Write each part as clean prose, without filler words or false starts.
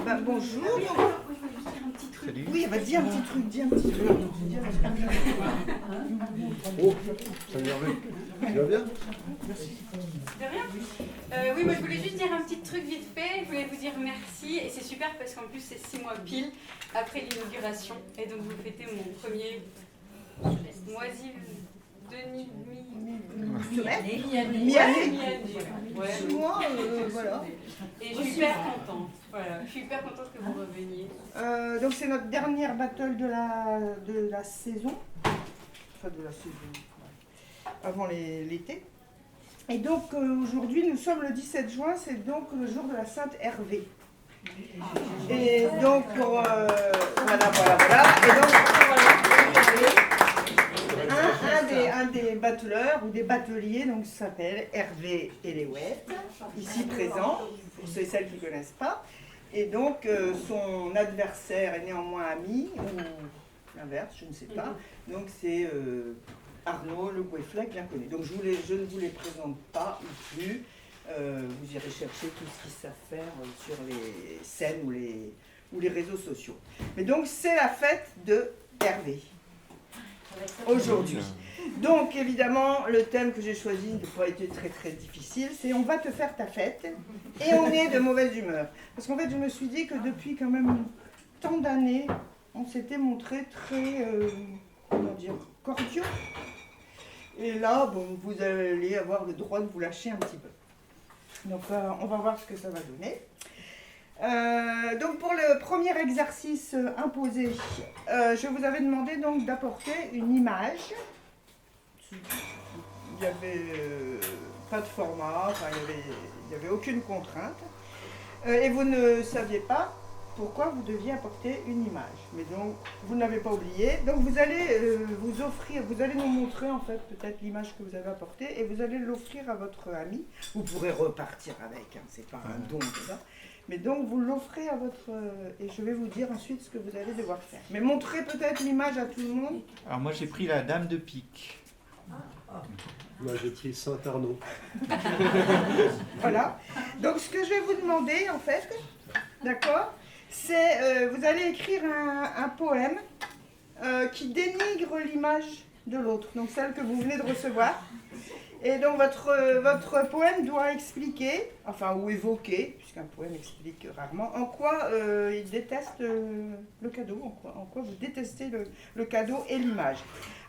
Bonjour. Salut. Oui, dis un petit truc, Oh, ça vient bien. Tu vas bien? De rien. Oui, moi je voulais juste dire un petit truc vite fait. Je voulais vous dire merci et c'est super parce qu'en plus c'est 6 mois pile après l'inauguration et donc vous fêtez mon premier moisi demi moi, voilà. Et je suis hyper contente. Voilà, je suis hyper contente que vous reveniez. Donc c'est notre dernière battle de la saison. Enfin de la saison. Avant l'été. Et donc aujourd'hui nous sommes le 17 juin, c'est donc le jour de la Sainte Hervé. Et donc voilà. Et donc un des battleurs ou des bateliers donc s'appelle Hervé Eléouette, ici présent, pour ceux et celles qui ne connaissent pas. Et donc son adversaire est néanmoins ami, ou l'inverse, je ne sais pas. Donc c'est Arnaud Le Gouefflet, bien connu. Donc je ne vous les présente pas ou plus. Vous irez chercher tout ce qu'ils savent faire sur les scènes ou les réseaux sociaux. Mais donc c'est la fête de Hervé aujourd'hui. Donc évidemment le thème que j'ai choisi n'a pas été très très difficile, c'est on va te faire ta fête et on est de mauvaise humeur. Parce qu'en fait je me suis dit que depuis quand même tant d'années on s'était montré très cordiaux. Et là bon, vous allez avoir le droit de vous lâcher un petit peu. Donc on va voir ce que ça va donner. Donc pour le premier exercice imposé, je vous avais demandé donc d'apporter une image. Il n'y avait pas de format, il n'y avait aucune contrainte. Et vous ne saviez pas pourquoi vous deviez apporter une image. Mais donc vous n'avez pas oublié. Donc vous allez vous allez nous montrer en fait peut-être l'image que vous avez apportée et vous allez l'offrir à votre ami. Vous pourrez repartir avec, hein, c'est pas un don de ça. Mais donc vous l'offrez à votre... et je vais vous dire ensuite ce que vous allez devoir faire. Mais montrez peut-être l'image à tout le monde. Alors moi j'ai pris la dame de pique. Moi j'ai pris Saint-Arnaud. Voilà. Donc ce que je vais vous demander en fait, d'accord, c'est vous allez écrire un poème qui dénigre l'image de l'autre, donc celle que vous venez de recevoir. Et donc votre poème doit expliquer, enfin ou évoquer, puisqu'un poème explique rarement, en quoi il déteste le cadeau, en quoi vous détestez le cadeau et l'image.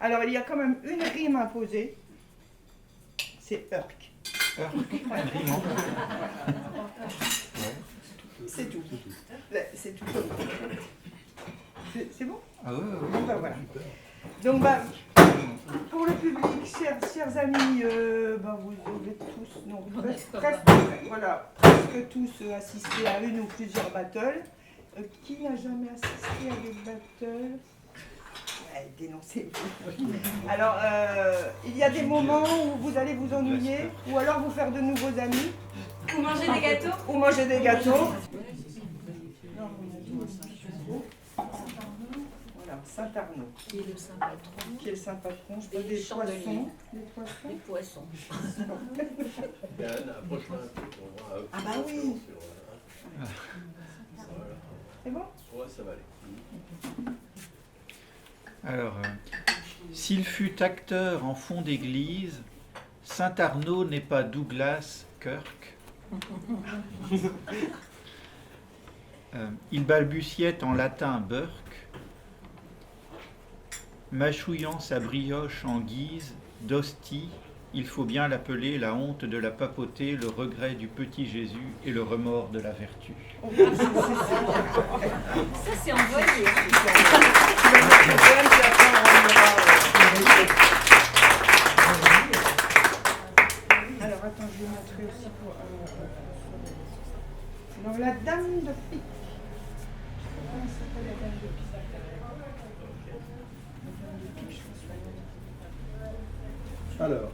Alors il y a quand même une rime imposée, c'est Urk. Une rime, hein. C'est tout. C'est tout. C'est bon? Ah ouais. Bon, bah, voilà. Donc pour le public, chers amis, vous êtes tous, presque tous assistés à une ou plusieurs battles. Qui n'a jamais assisté à des battles? Ouais, dénoncez-vous. Alors, il y a des moments où vous allez vous ennuyer, ou alors vous faire de nouveaux amis. Ou manger des gâteaux. Ou manger des gâteaux. Voilà, Saint-Arnaud. Qui est le saint patron? Qui est le saint patron? Je Des peux des chandeliers. poissons. Des poissons. Des poissons. Ah bah oui. C'est bon? Ouais, ça va aller. Alors, s'il fut acteur en fond d'église, Saint-Arnaud n'est pas Douglas Kirk. Il balbutiait en latin Burke, mâchouillant sa brioche en guise d'hostie. Il faut bien l'appeler la honte de la papauté, le regret du petit Jésus et le remords de la vertu. Ça, c'est envoyé. Alors attends, je vais montrer aussi pour... Donc la dame de pique. Comment s'appelle la dame de pique? La dame de pique, je pense. Alors,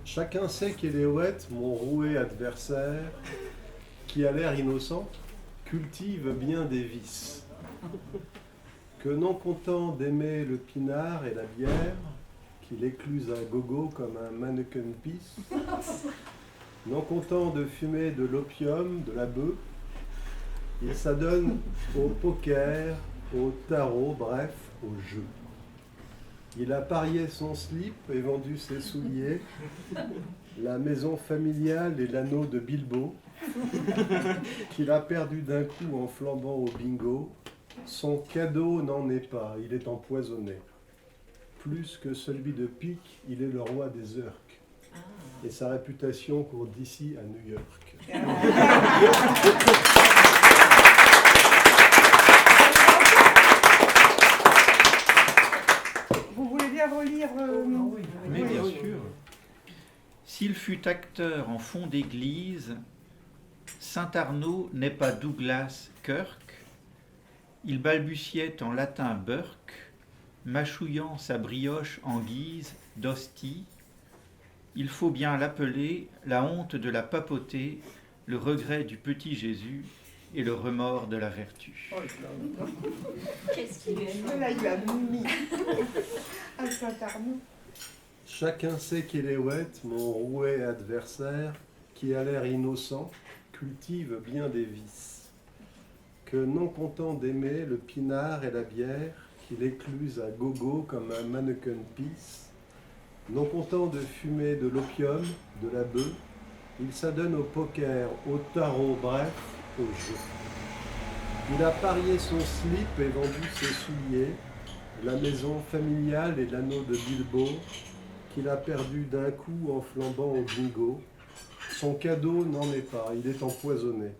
chacun sait qu'Eléouette, mon roué adversaire, qui a l'air innocent, cultive bien des vices. Que non content d'aimer le pinard et la bière, qu'il écluse un gogo comme un mannequin pisse, non content de fumer de l'opium, de la bœuf, Il s'adonne au poker, au tarot, bref, au jeu. Il a parié son slip et vendu ses souliers, la maison familiale et l'anneau de Bilbo, qu'il a perdu d'un coup en flambant au bingo. Son cadeau n'en est pas, il est empoisonné. Plus que celui de Pique, il est le roi des Urks. Et sa réputation court d'ici à New York. Vous voulez bien relire Mais bien oui. sûr. S'il fut acteur en fond d'église, Saint Arnaud n'est pas Douglas Kirk. Il balbutiait en latin Burke, mâchouillant sa brioche en guise d'hostie. Il faut bien l'appeler la honte de la papauté, le regret du petit Jésus et le remords de la vertu. Oh là là. Qu'est-ce qu'il est? Là, il lui a mis un Saint-Arnaud. Chacun sait qu'Éléouette, mon roué adversaire, qui a l'air innocent, cultive bien des vices. Que non content d'aimer le pinard et la bière, qu'il écluse à gogo comme un mannequin piece, non content de fumer de l'opium, de la bœuf, il s'adonne au poker, au tarot, bref, au jeu. Il a parié son slip et vendu ses souliers, la maison familiale et l'anneau de Bilbo, qu'il a perdu d'un coup en flambant au bingo. Son cadeau n'en est pas, il est empoisonné.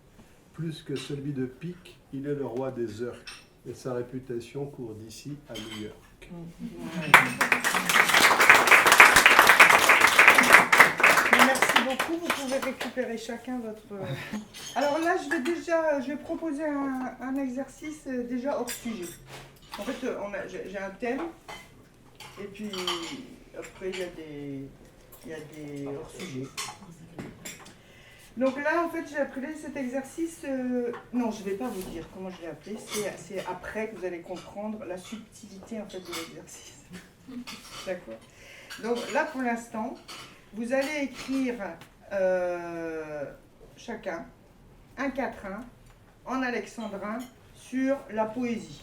Plus que celui de Pique, il est le roi des Urks, et sa réputation court d'ici à New York. Merci beaucoup. Vous pouvez récupérer chacun votre. Alors là, je vais proposer un exercice déjà hors sujet. En fait, j'ai un thème, et puis après il y a des hors sujets. Donc là, en fait, j'ai appelé cet exercice. Non, je ne vais pas vous dire comment je l'ai appelé. C'est après que vous allez comprendre la subtilité en fait de l'exercice. D'accord. Donc là, pour l'instant, vous allez écrire chacun un quatrain en alexandrin sur la poésie.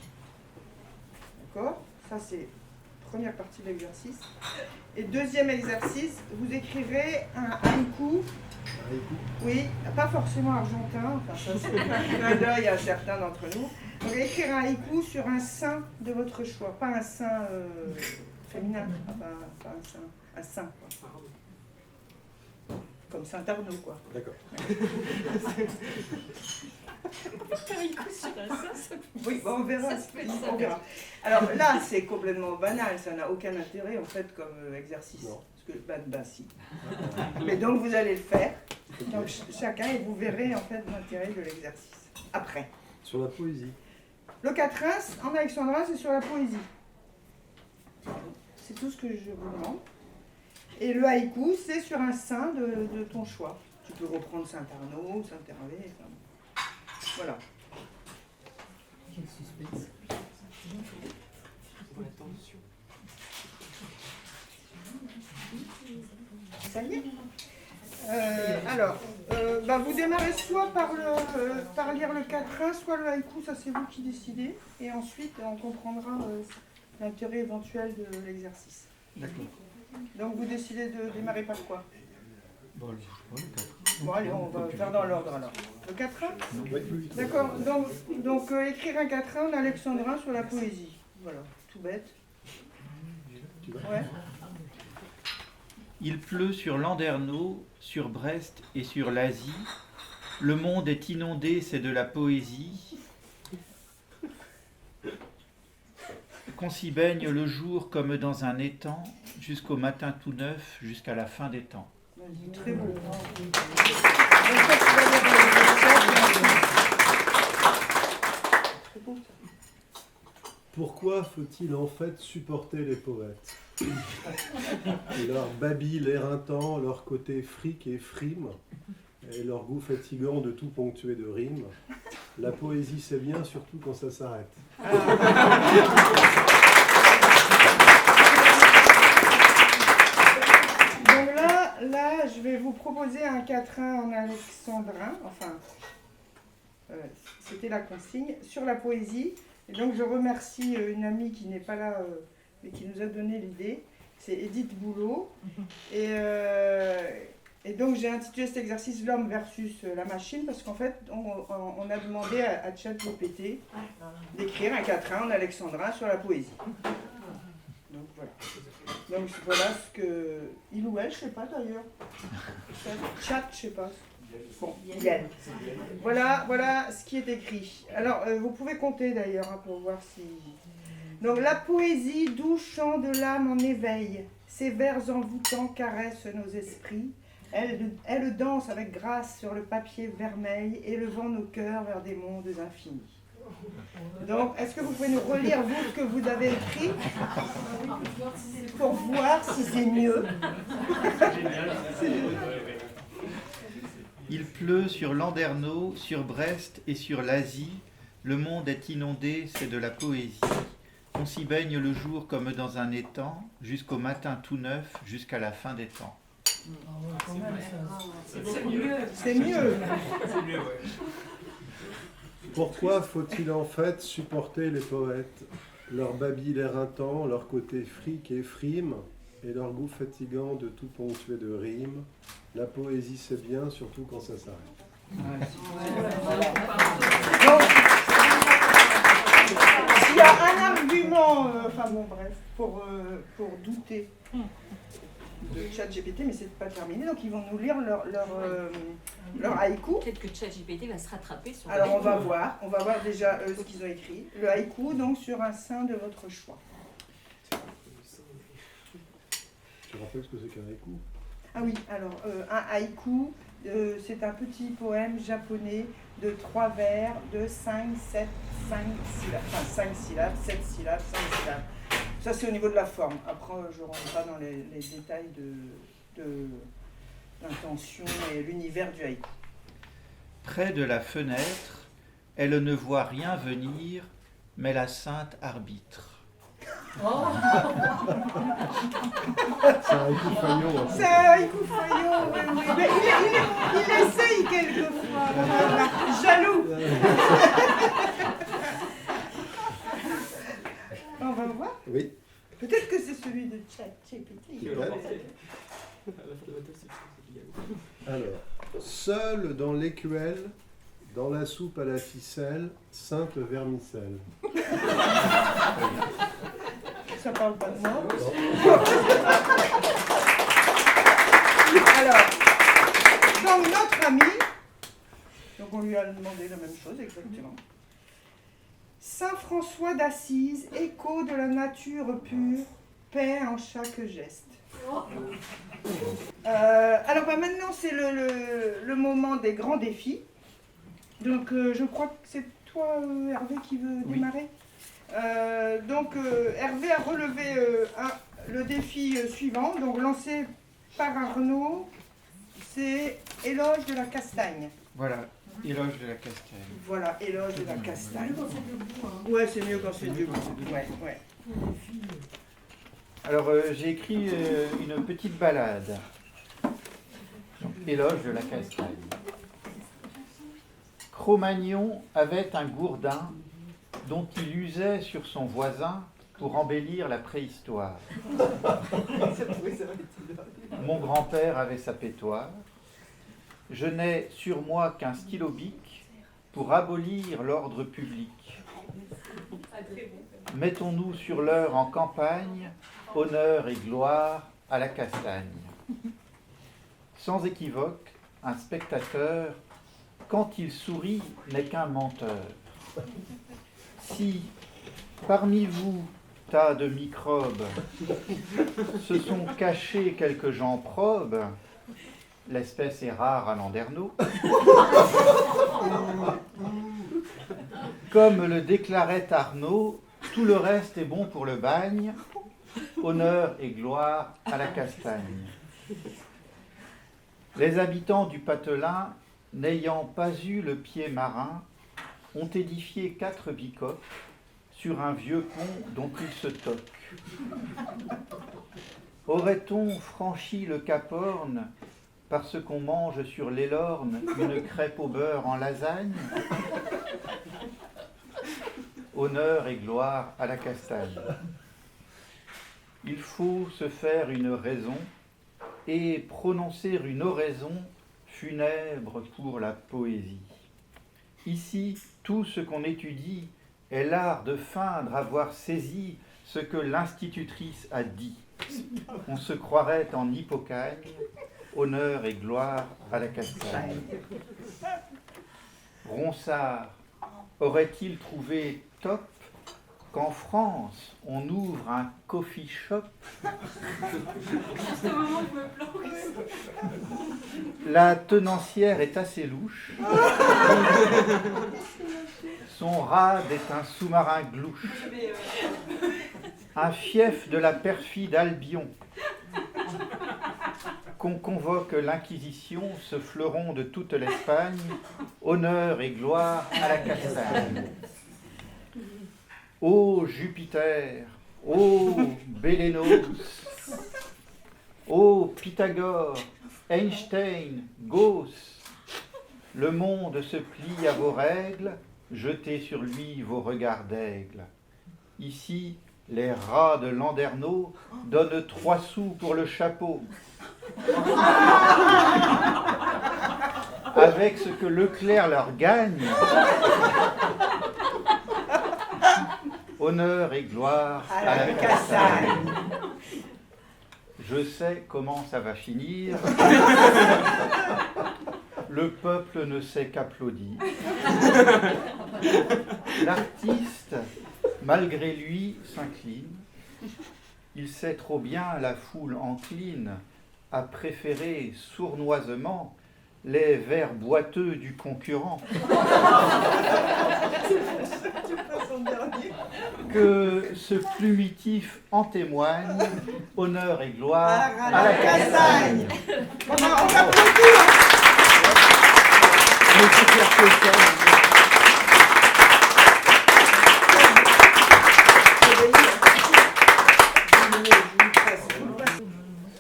D'accord? Ça, c'est la première partie de l'exercice. Et deuxième exercice, vous écrivez un haïku. Oui, pas forcément argentin, enfin ça c'est un clin d'œil à certains d'entre nous. Donc écrire un haïku sur un saint de votre choix, pas un saint féminin, pas un saint quoi. Comme Saint Arnaud quoi. D'accord. Oui, bon, on verra. Ça se fait, On verra. Alors là, c'est complètement banal, ça n'a aucun intérêt en fait comme exercice. Non. Parce que, si. Mais donc vous allez le faire, donc chacun, et vous verrez en fait l'intérêt de l'exercice. Après. Sur la poésie. Le quatrain, en alexandrin, c'est sur la poésie. C'est tout ce que je vous demande. Et le haïku, c'est sur un saint de ton choix. Tu peux reprendre Saint Arnaud, Saint Hervé, enfin, voilà. Quel suspense. Ça y est. Alors, vous démarrez soit par lire le quatrain, soit le haïku, ça c'est vous qui décidez. Et ensuite, on comprendra l'intérêt éventuel de l'exercice. D'accord. Donc vous décidez de démarrer par quoi? Bon, Bon allez, on va faire dans l'ordre alors. Le quatrain? Oui. D'accord, donc écrire un quatrain en alexandrin sur la poésie. Voilà, tout bête. Ouais. Il pleut sur Landerneau, sur Brest et sur l'Asie. Le monde est inondé, c'est de la poésie. Qu'on s'y baigne le jour comme dans un étang, jusqu'au matin tout neuf, jusqu'à la fin des temps. Vas-y, très beau. Pourquoi faut-il en fait supporter les poètes? Leur babil éreintant, leur côté fric et frime, et leur goût fatigant de tout ponctuer de rimes. La poésie c'est bien, surtout quand ça s'arrête. Donc là, je vais vous proposer un quatrain en alexandrin, enfin, C'était la consigne. Sur la poésie, et donc je remercie une amie qui n'est pas là, mais qui nous a donné l'idée. C'est Edith Boulot. Et donc j'ai intitulé cet exercice l'homme versus la machine, parce qu'en fait, on a demandé à ChatGPT d'écrire un quatrain en alexandrin sur la poésie. Donc voilà. Donc voilà ce que... Il ou elle, je sais pas d'ailleurs. Chat, je sais pas. Bon, Yann. Voilà ce qui est écrit. Alors, vous pouvez compter d'ailleurs hein, pour voir si... Donc, la poésie, doux chant de l'âme en éveil, ses vers envoûtants caressent nos esprits. Elle danse avec grâce sur le papier vermeil, élevant nos cœurs vers des mondes infinis. Donc, est-ce que vous pouvez nous relire, vous, ce que vous avez écrit pour voir si c'est mieux? Il pleut sur Landerneau, sur Brest et sur l'Asie. Le monde est inondé, c'est de la poésie. On s'y baigne le jour comme dans un étang, jusqu'au matin tout neuf, jusqu'à la fin des temps. C'est mieux. Pourquoi faut-il en fait supporter les poètes, leur babil éreintant, leur côté fric et frime, et leur goût fatigant de tout ponctuer de rimes? La poésie c'est bien, surtout quand ça s'arrête. Donc, s'il y a un argument, pour douter de ChatGPT, mais c'est pas terminé, donc ils vont nous lire leur haïku. Peut-être que ChatGPT va se rattraper sur. Alors on va voir déjà ce qu'ils ont écrit. Le haïku, donc sur un sein de votre choix. Tu rappelles ce que c'est qu'un haïku? Ah oui, alors un haïku, c'est un petit poème japonais de 3 vers, de 5 syllabes, enfin 5 syllabes, 7 syllabes, 5 syllabes. Ça c'est au niveau de la forme. Après je ne rentre pas dans les détails de l'intention et l'univers du haïku. Près de la fenêtre, elle ne voit rien venir, mais la sainte arbitre. C'est un haïku faillot. Hein. C'est un haïku faillot, oui. Mais il essaye quelquefois. Jaloux. On va voir. Oui. Peut-être que c'est celui de ChatGPT. Alors, seul dans l'écuelle, dans la soupe à la ficelle, sainte vermicelle. Ça parle pas de moi. Alors, donc notre ami, donc on lui a demandé la même chose exactement. Saint François d'Assise, écho de la nature pure, paix en chaque geste. Alors maintenant c'est le moment des grands défis. Donc je crois que c'est toi Hervé qui veut démarrer. Donc Hervé a relevé le défi suivant, donc lancé par Arnaud, c'est éloge de la castagne. Voilà, éloge de la castagne. Voilà, éloge de la castagne. Ouais, c'est mieux quand c'est debout. Ouais. Alors j'ai écrit une petite ballade. Donc, éloge de la castagne. Cro-Magnon avait un gourdin dont il usait sur son voisin pour embellir la préhistoire. Mon grand-père avait sa pétoire. Je n'ai sur moi qu'un stylo bic pour abolir l'ordre public. Mettons-nous sur l'heure en campagne, honneur et gloire à la castagne. Sans équivoque, un spectateur, quand il sourit, n'est qu'un menteur. Si, parmi vous, tas de microbes, se sont cachés quelques gens probes, l'espèce est rare à Landerneau, comme le déclarait Arnaud, tout le reste est bon pour le bagne, honneur et gloire à la castagne. Les habitants du Patelin, n'ayant pas eu le pied marin, ont édifié 4 bicoques sur un vieux pont dont ils se toquent. Aurait-on franchi le Cap Horn parce qu'on mange sur les lornes une crêpe au beurre en lasagne? Honneur et gloire à la castagne. Il faut se faire une raison et prononcer une oraison funèbre pour la poésie. Ici, tout ce qu'on étudie est l'art de feindre avoir saisi ce que l'institutrice a dit. On se croirait en Hippocagne, honneur et gloire à la castagne. Ronsard aurait-il trouvé top qu'en France, on ouvre un coffee shop? Juste au moment où je me planque. La tenancière est assez louche. Son rade est un sous-marin glouche. Un fief de la perfide Albion. Qu'on convoque l'Inquisition, ce fleuron de toute l'Espagne, honneur et gloire à la castagne. Ô Jupiter, ô Bélénos, ô Pythagore, Einstein, Gauss, le monde se plie à vos règles, jetez sur lui vos regards d'aigle. Ici, les rats de Landerneau donnent 3 sous pour le chapeau. Avec ce que Leclerc leur gagne, honneur et gloire à la castagne. Je sais comment ça va finir. Le peuple ne sait qu'applaudir. L'artiste, malgré lui, s'incline. Il sait trop bien la foule encline à préférer sournoisement les vers boiteux du concurrent. Que ce plumitif en témoigne, honneur et gloire à la castagne. On applaudit.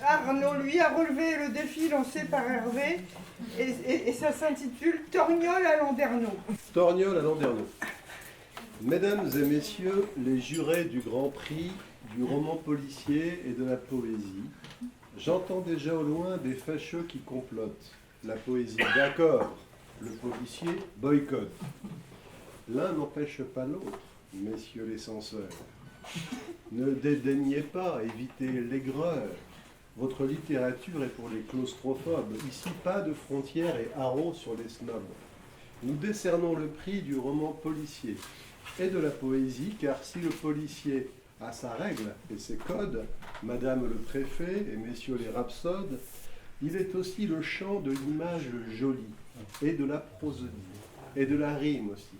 Arnaud, lui, a relevé le défi lancé par Hervé et ça s'intitule Torgnole à Landerneau. Torgnole à Landerneau. Mesdames et messieurs, les jurés du Grand Prix du roman policier et de la poésie, j'entends déjà au loin des fâcheux qui complotent. La poésie, d'accord, le policier, boycott. L'un n'empêche pas l'autre, messieurs les censeurs. Ne dédaignez pas, évitez l'aigreur. Votre littérature est pour les claustrophobes. Ici, pas de frontières et haro sur les snobs. Nous décernons le prix du roman policier et de la poésie, car si le policier a sa règle et ses codes, madame le préfet et messieurs les rhapsodes, il est aussi le chant de l'image jolie, et de la prosodie, et de la rime aussi.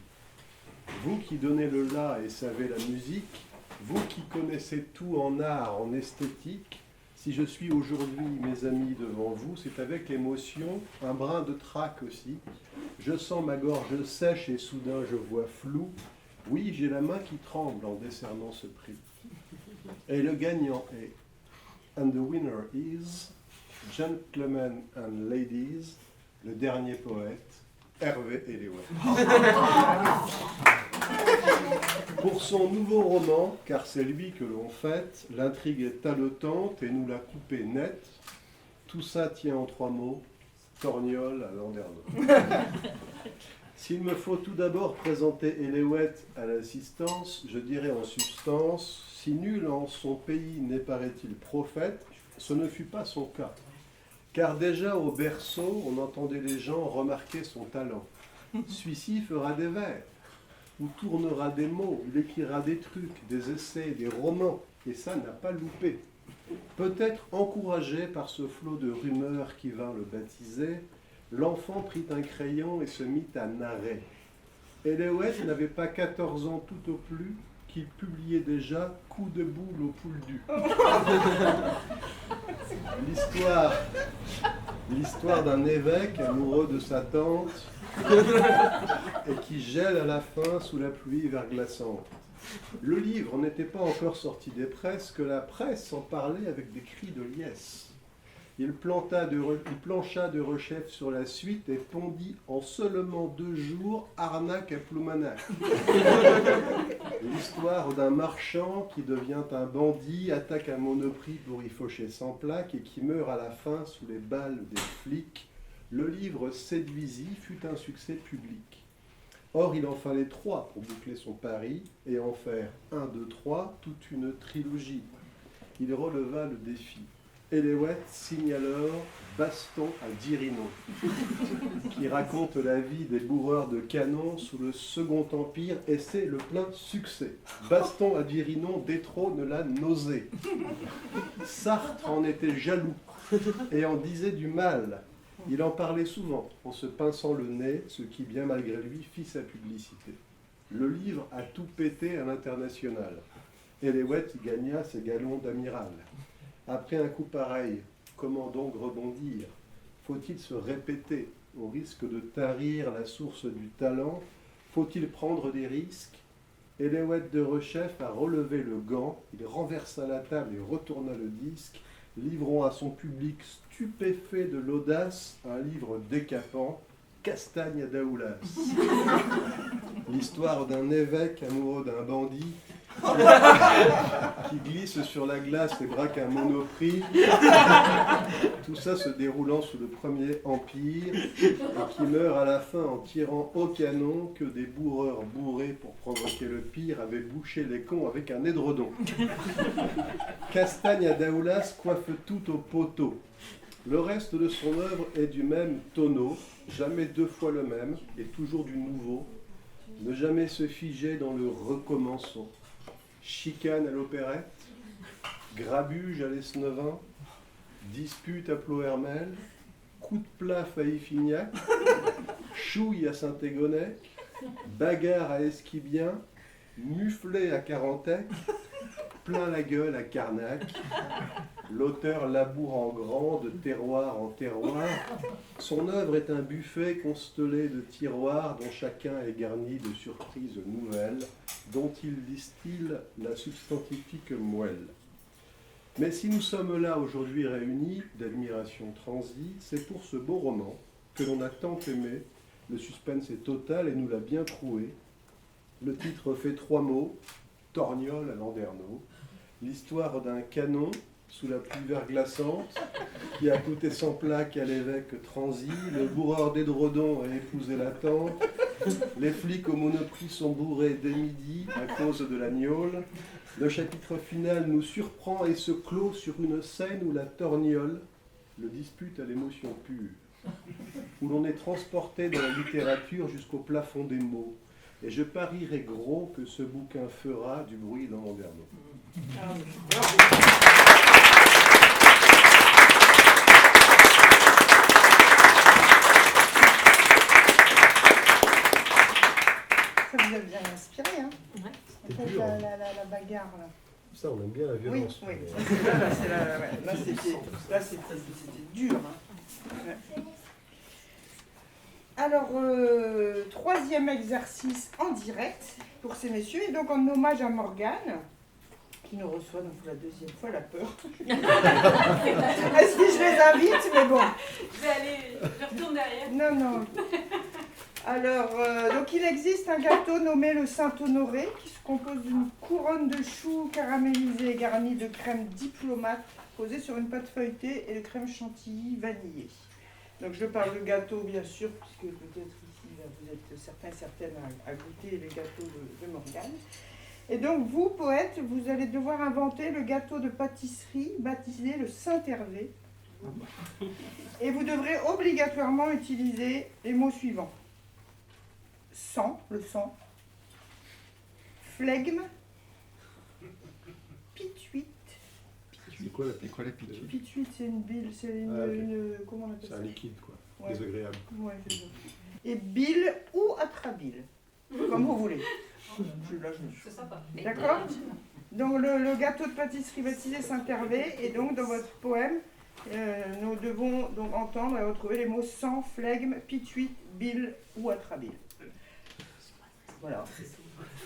Vous qui donnez le la et savez la musique, vous qui connaissez tout en art, en esthétique, si je suis aujourd'hui, mes amis, devant vous, c'est avec émotion, un brin de trac aussi. Je sens ma gorge sèche et soudain je vois flou. Oui, j'ai la main qui tremble en décernant ce prix. Et le gagnant est, and the winner is, gentlemen and ladies, le dernier poète, Hervé Eléouet. Pour son nouveau roman, car c'est lui que l'on fête, l'intrigue est haletante et nous l'a coupée nette. Tout ça tient en 3 mots, Torgnole à Landerneau. S'il me faut tout d'abord présenter Eléouet à l'assistance, je dirais en substance, si nul en son pays n'est, paraît-il, prophète, ce ne fut pas son cas. Car déjà au berceau, on entendait les gens remarquer son talent. Celui-ci fera des vers, ou tournera des mots, il écrira des trucs, des essais, des romans, et ça n'a pas loupé. Peut-être encouragé par ce flot de rumeurs qui vint le baptiser, l'enfant prit un crayon et se mit à narrer. Eléouet n'avait pas 14 ans tout au plus, qu'il publiait déjà Coup de boule au pouldu. L'histoire d'un évêque amoureux de sa tante et qui gèle à la fin sous la pluie verglaçante. Le livre n'était pas encore sorti des presses que la presse en parlait avec des cris de liesse. Il plancha de rechef sur la suite et pondit en seulement 2 jours Arnaque à Ploumanac. L'histoire d'un marchand qui devient un bandit, attaque un monoprix pour y faucher 100 plaques et qui meurt à la fin sous les balles des flics. Le livre séduisit, fut un succès public. Or, il en fallait 3 pour boucler son pari et en faire 1, 2, 3, toute une trilogie. Il releva le défi. Eliot signe alors Baston à Dirino, qui raconte la vie des bourreurs de canon sous le Second Empire, et c'est le plein succès. Baston à Dirino détrône la nausée. Sartre en était jaloux et en disait du mal. Il en parlait souvent, en se pinçant le nez, ce qui, bien malgré lui, fit sa publicité. Le livre a tout pété à l'international. Eliot gagna ses galons d'amiral. Après un coup pareil, comment donc rebondir? Faut-il se répéter au risque de tarir la source du talent? Faut-il prendre des risques? Eliot de Rechef a relevé le gant, il renversa la table et retourna le disque, livrant à son public stupéfait de l'audace un livre décapant, Castagne à Daoulas. L'histoire d'un évêque amoureux d'un bandit qui glisse sur la glace et braque un monoprix. Tout ça se déroulant sous le Premier Empire et qui meurt à la fin en tirant au canon que des bourreurs bourrés pour provoquer le pire avaient bouché les cons avec un édredon. Castagne à Daoulas coiffe tout au poteau. Le reste de son œuvre est du même tonneau, jamais 2 fois le même et toujours du nouveau. Ne jamais se figer dans le recommençons. Chicane à l'opérette, grabuge à l'Esnevin, dispute à Plohermel, coup de plaf à Iffignac, chouille à Saint-Égonec, bagarre à Esquibien, muflé à Carantec, plein la gueule à Carnac. L'auteur laboure en grand, de terroir en terroir. Son œuvre est un buffet constellé de tiroirs dont chacun est garni de surprises nouvelles, dont il distille la substantifique moelle. Mais si nous sommes là aujourd'hui réunis, d'admiration transie, c'est pour ce beau roman que l'on a tant aimé. Le suspense est total et nous l'a bien troué. Le titre fait 3 mots, Torgnole à Landerneau. L'histoire d'un canon sous la pluie verglaçante, qui a coûté 100 plaques à l'évêque transi, le bourreur d'édredon a épousé la tante, les flics au monoprix sont bourrés dès midi à cause de la gnôle. Le chapitre final nous surprend et se clôt sur une scène où la torgnole le dispute à l'émotion pure, où l'on est transporté dans la littérature jusqu'au plafond des mots. Et je parierais gros que ce bouquin fera du bruit dans Landerneau. Ça vous a bien inspiré, hein? Ouais. En fait, la bagarre, là. Ça, on aime bien la Oui, violence. oui. Là, c'était dur. Hein. Ouais. Alors, 3e exercice en direct pour ces messieurs, et donc en hommage à Morgane, qui nous reçoit donc pour la 2e fois, la peur. Est-ce que je les invite? Mais bon. Je retourne derrière. Non. Alors, donc il existe un gâteau nommé le Saint-Honoré, qui se compose d'une couronne de choux caramélisés garnie de crème diplomate posée sur une pâte feuilletée et de crème chantilly vanillée. Donc je parle de gâteau bien sûr, puisque peut-être ici là, vous êtes certains et certaines à goûter les gâteaux de Morgane. Et donc vous, poètes, vous allez devoir inventer le gâteau de pâtisserie baptisé le Saint-Hervé. Et vous devrez obligatoirement utiliser les mots suivants. Sang, le sang. Flegme. Pituite. C'est quoi la C'est quoi la pituite? Pituite, c'est une bile, c'est une comment on appelle C'est ça? un liquide, quoi. Ouais. Désagréable. Ouais, c'est ça. Et bile ou atrabile, comme vous voulez. C'est sympa. D'accord? Donc le gâteau de pâtisserie baptisé Saint-Hervé, et donc dans votre poème, nous devons donc entendre et retrouver les mots sang, flegme, pituite, bile ou atrabile. Voilà.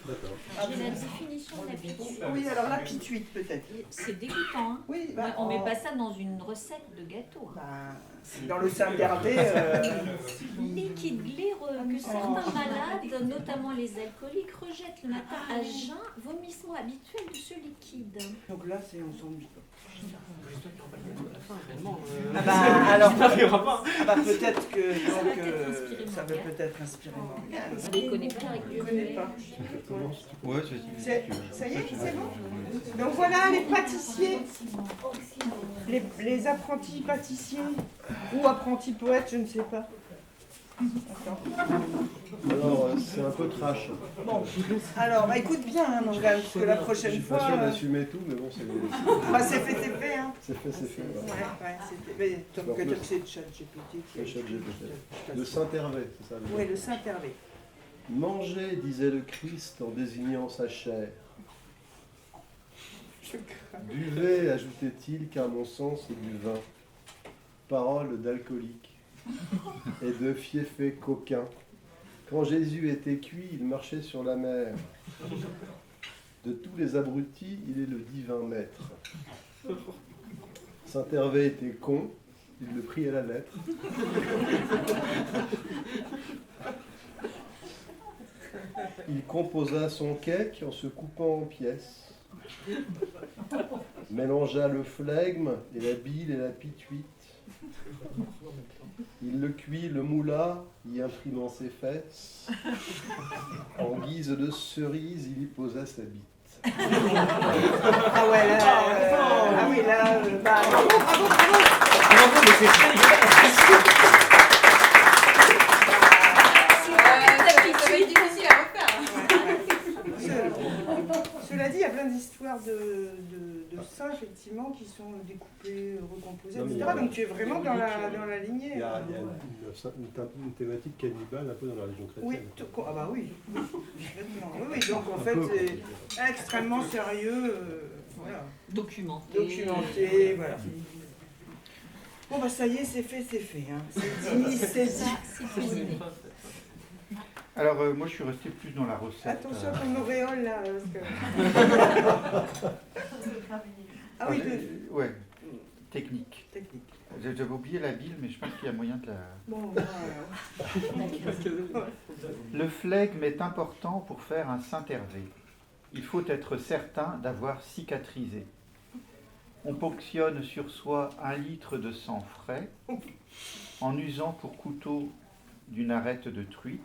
D'accord. J'ai la définition de la pituite. Oui, alors la pituite peut-être. C'est dégoûtant, hein. Oui, Ouais, on met en- pas ça dans une recette de gâteau, hein. bah, c'est dans le Saint-Hervé. Liquide glaireux que certains malades, notamment les alcooliques, rejettent le matin à jeun, vomissement habituel de ce liquide. Donc là, c'est on s'en dit pas. Ah bah, alors, j'espère qu'il y aura pas. Ah bah peut-être que Ça va donc, peut-être inspirer ça peut Morgane. peut-être inspirer Morgane. Je les connais pas avec Je ne connais pas. Ouais, Ça y est, c'est bon. Donc voilà les pâtissiers, les apprentis pâtissiers ou apprentis poètes, je ne sais pas. Attends. Alors, c'est un peu trash. Bon, alors bah, écoute bien, hein, Morgane, parce que la Je prochaine suis pas fois, sûr d'assumer tout, mais bon, c'est bah, c'est fait, hein. c'est fait, c'est fait. Ouais, Voilà. ouais, c'était. Mais tant Alors, que le- c'est ChatGPT. Le chat GPT. De Saint-Hervé, c'est ça le Oui, le Saint-Hervé. Mangez, disait le Christ en désignant sa chair. Je crains. Buvez, ajoutait-il, car mon sang c'est du vin. Parole d'alcoolique et de fiefé coquin. Quand Jésus était cuit, il marchait sur la mer. De tous les abrutis, il est le divin maître. Saint-Hervé était con, il le prit à la lettre. Il composa son cake en se coupant en pièces. Mélangea le flegme et la bile et la pituite. Il le cuit, le moula, y imprimant ses fesses. En guise de cerise, il y posa sa bite. Ah ouais, là, ah oui, là, bah, bravo. Bravo, mais c'est Ça va être difficile à refaire. Cela dit, il y a plein d'histoires de saints, effectivement, qui sont découpés, recomposés, Non, mais il y etc. a- Donc tu es vraiment dans la lignée. Il y a une thématique cannibale un peu dans la religion Oui, chrétienne. ah bah oui, complètement. Oui, donc en Un fait, peu, c'est extrêmement sérieux, voilà, Documenté. documenté, voilà. Bon bah ça y est, c'est fait, hein. C'est dit, c'est Ça, dit. c'est cuisiné. Alors, moi, je suis resté plus dans la recette. Attention à ton auréole là, parce que... Ah oui, Ouais, technique. technique. J'avais oublié la bile, mais je pense qu'il y a moyen de la... Bon, voilà. Le flegme est important pour faire un Saint-Hervé. Il faut être certain d'avoir cicatrisé. On ponctionne sur soi 1 litre de sang frais en usant pour couteau d'une arête de truite.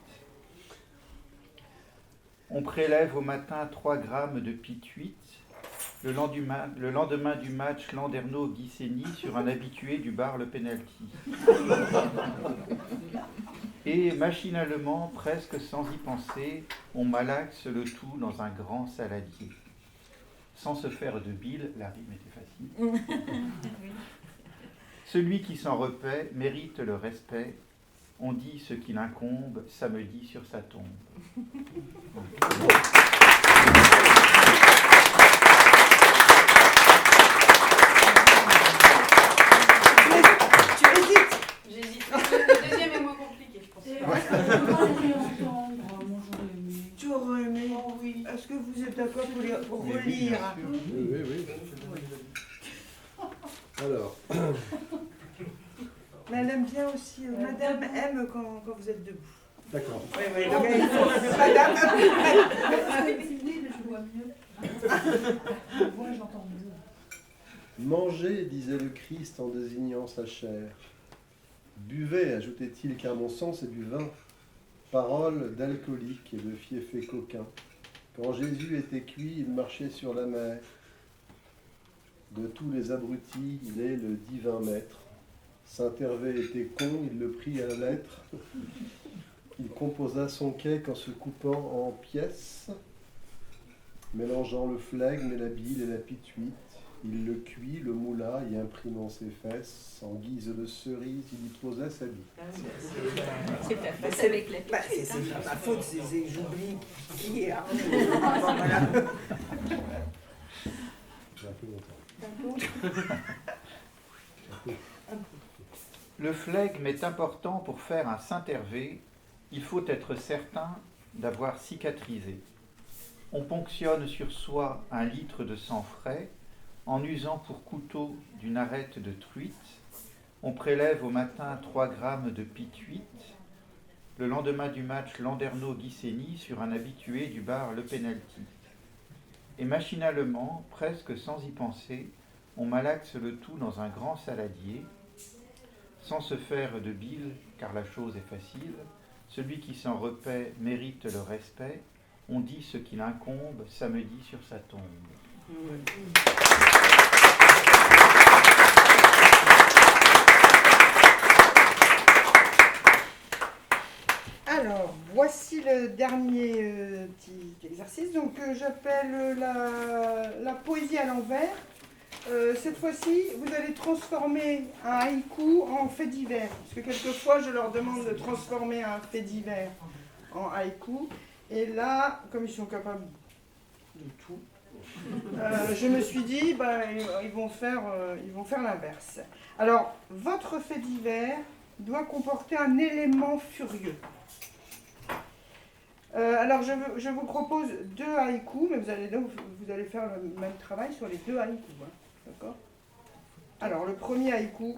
On prélève au matin 3 grammes de pituite. Le lendemain du match, Landerneau-Guy Sény sur un habitué du bar Le Penalty. Et machinalement, presque sans y penser, on malaxe le tout dans un grand saladier. Sans se faire de bile, la rime était facile. Celui qui s'en repaît mérite le respect. On dit ce qu'il incombe samedi sur sa tombe. Tu hésites. J'hésite. Le deuxième est moins compliqué, je pense. Tu aurais aimé. Oui. Est-ce que vous êtes d'accord pour relire? Oui. Alors, Mais elle aime bien aussi. Madame aime quand vous êtes debout. d'accord. Oui, donc Madame. Mangez, disait le Christ en désignant sa chair. Buvez, ajoutait-il, car mon sang c'est du vin. Parole d'alcoolique et de fiefé coquin. Quand Jésus était cuit, il marchait sur la mer. De tous les abrutis, il est le divin maître. Saint-Hervé était con, il le prit à la lettre. Il composa son cake en se coupant en pièces, mélangeant le flegme et la bile et la pituite. Il le cuit, le moula, y imprimant ses fesses. En guise de cerise, il y posa sa bite. C'est ta faute avec la Bah, pituite. c'est pas ma faute, j'oublie qui est. Bon, voilà. J'ai un peu longtemps. Le flegme est important pour faire un Saint-Hervé. Il faut être certain d'avoir cicatrisé. On ponctionne sur soi 1 litre de sang frais en usant pour couteau d'une arête de truite. On prélève au matin 3 grammes de pituite. Le lendemain du match Landerneau-Guissény sur un habitué du bar Le Penalty. Et machinalement, presque sans y penser, on malaxe le tout dans un grand saladier, sans se faire de bile, car la chose est facile. Celui qui s'en repaît mérite le respect. On dit ce qu'il incombe samedi sur sa tombe. Alors, voici le dernier petit exercice. Donc, j'appelle la poésie à l'envers. Cette fois-ci, vous allez transformer un haïku en fait divers. Parce que quelquefois, je leur demande de transformer un fait divers en haïku. Et là, comme ils sont capables de tout, je me suis dit, ils vont faire l'inverse. Alors, votre fait divers doit comporter un élément furieux. Alors, je vous propose 2 haïkus, mais vous allez faire le même travail sur les 2 haïkus. Hein, d'accord ? Alors, le premier haïku,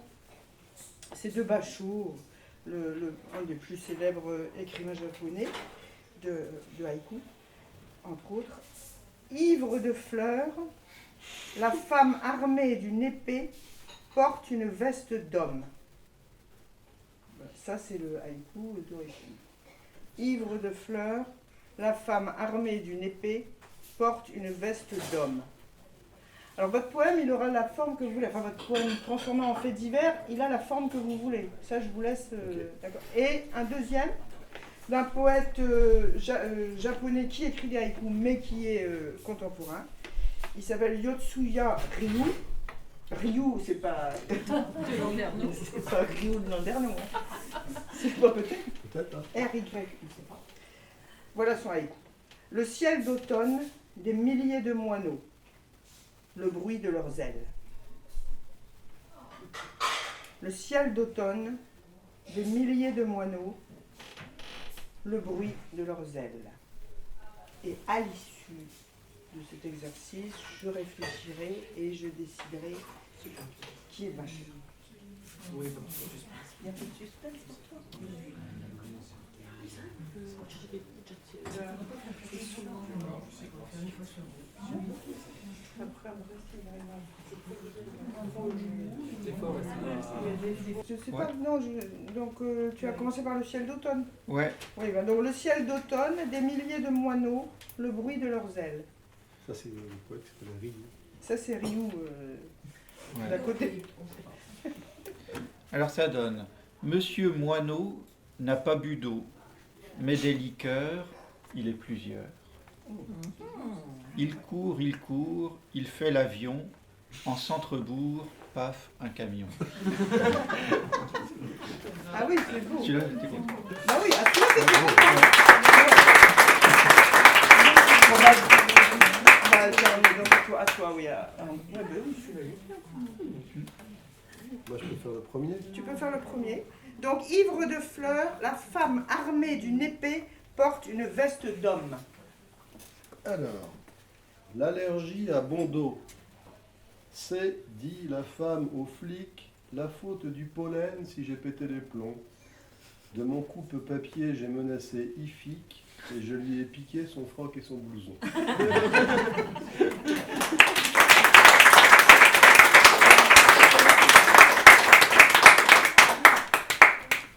c'est de Basho, un des plus célèbres écrivains japonais de haïku, entre autres. Ivre de fleurs, la femme armée d'une épée porte une veste d'homme. Ça, c'est le haïku d'origine. Ivre de fleurs, la femme armée d'une épée porte une veste d'homme. Alors votre poème, il aura la forme que vous voulez. Enfin, votre poème transformé en fait divers, il a la forme que vous voulez. Ça, je vous laisse. D'accord. Et un deuxième, d'un poète japonais qui écrit des haïkus, mais qui est contemporain. Il s'appelle Yotsuya Ryu. Ryu, c'est pas. C'est pas Ryu de Landerneau. Hein. C'est pas peut-être. Peut-être, hein. R-Y. Voilà son haïku. Le ciel d'automne, des milliers de moineaux, le bruit de leurs ailes. Le ciel d'automne, des milliers de moineaux, le bruit de leurs ailes. Et à l'issue de cet exercice, je réfléchirai et je déciderai qui est vainqueur. Oui, Il y a un peu de suspense pour toi. Je sais pas, non, donc tu as commencé par le ciel d'automne. Ouais, Oui, donc le ciel d'automne, des milliers de moineaux, le bruit de leurs ailes. Ça, c'est le poète qui s'appelle Ryu. Ça, c'est Ryu ouais. d'à côté. Alors ça donne Monsieur Moineau n'a pas bu d'eau, mais des liqueurs, il est plusieurs. Il court, il fait l'avion, en centre-bourg, paf, un camion. Ah oui, c'est beau. Celui-là, j'étais content. Ah oui, à toi, c'est beau. À toi, oui. Moi, je peux faire le premier. Tu peux faire le premier. Donc, ivre de fleurs, la femme armée d'une épée porte une veste d'homme. Alors, l'allergie à bon dos. C'est, dit la femme au flic, la faute du pollen si j'ai pété les plombs. De mon coupe-papier, j'ai menacé Ifik et je lui ai piqué son froc et son blouson.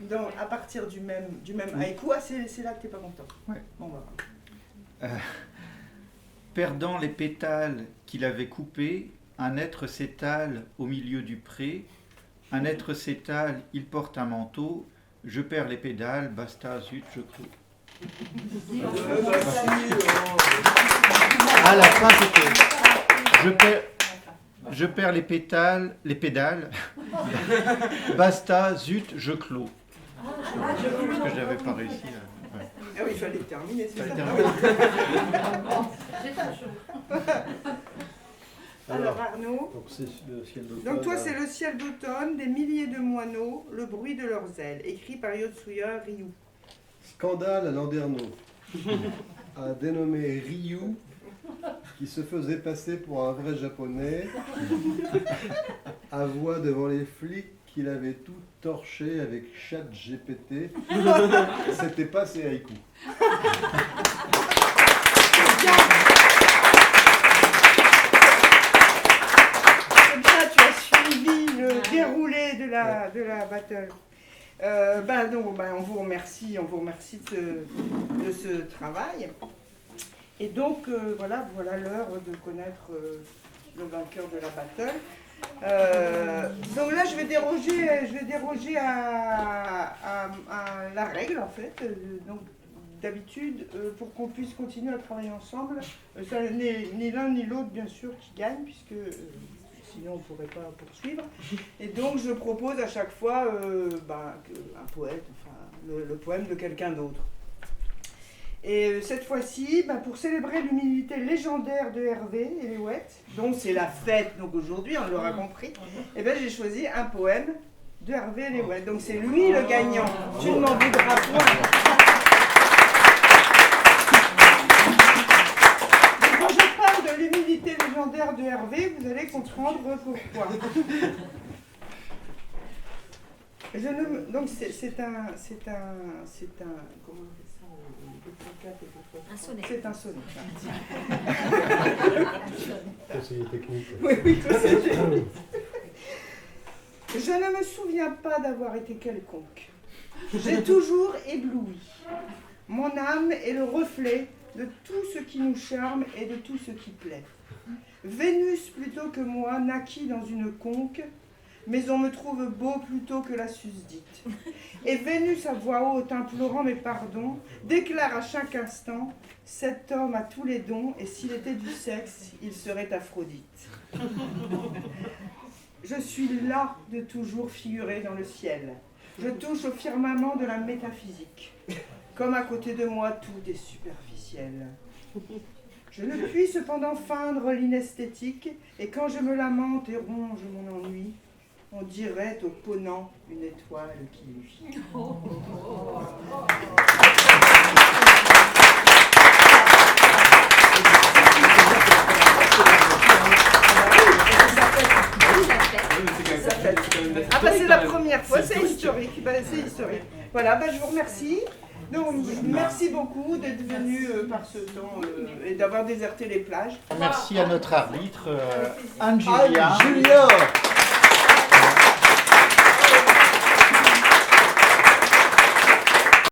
Donc, à partir du même haïku, c'est là que tu n'es pas content. Ouais. Bon, voilà. Perdant les pétales qu'il avait coupés, un être s'étale au milieu du pré. Un être s'étale, il porte un manteau. Je perds les pédales, basta, zut, je cloue. À la fin, c'était je perds les pédales, basta, zut, je clôt. Parce que je n'avais pas réussi. Ouais. Ah oui, il fallait terminer, c'est ça. Alors Arnaud, Donc c'est le ciel d'automne. donc toi c'est le ciel d'automne, des milliers de moineaux, le bruit de leurs ailes, écrit par Yotsuya Ryu. Scandale à Landerneau. a dénommé Ryu, qui se faisait passer pour un vrai japonais, avoua devant les flics qu'il avait tout torché avec ChatGPT. C'était pas ses haïkus. Comme ça, tu as suivi le déroulé de la battle. On vous remercie de ce travail. Et donc, voilà l'heure de connaître le vainqueur de la battle. Donc là, je vais déroger à la règle, en fait. Donc, d'habitude, pour qu'on puisse continuer à travailler ensemble, ça n'est ni l'un ni l'autre, bien sûr, qui gagne, puisque sinon on ne pourrait pas poursuivre. Et donc, je propose à chaque fois un poète, enfin, le poème de quelqu'un d'autre. Et cette fois-ci, pour célébrer l'humilité légendaire de Hervé Eléouët, donc c'est la fête, donc aujourd'hui, on l'aura compris, et j'ai choisi un poème de Hervé Eléouët. Donc c'est lui le gagnant. Tu ne m'en voudras point. Donc, quand je parle de l'humilité légendaire de Hervé, vous allez comprendre pourquoi. Donc c'est un comment on fait ça, un sonnet. C'est un sonnet. Conseiller technique. Oui, conseiller technique. Je ne me souviens pas d'avoir été quelconque. J'ai toujours ébloui. Mon âme est le reflet de tout ce qui nous charme et de tout ce qui plaît. Vénus plutôt que moi naquit dans une conque, mais on me trouve beau plutôt que la susdite. Et Vénus, à voix haute, implorant mes pardons, déclare à chaque instant, cet homme a tous les dons, et s'il était du sexe, il serait Aphrodite. Je suis là de toujours figurer dans le ciel. Je touche au firmament de la métaphysique. Comme à côté de moi, tout est superficiel. Je ne puis cependant feindre l'inesthétique, et quand je me lamente et ronge mon ennui, on dirait au ponant une étoile qui luit. C'est la première fois, c'est historique. C'est historique. Voilà, je vous remercie. Donc, merci beaucoup d'être venu par ce temps et d'avoir déserté les plages. Merci à notre arbitre, Anne-Julia. Anne-Julia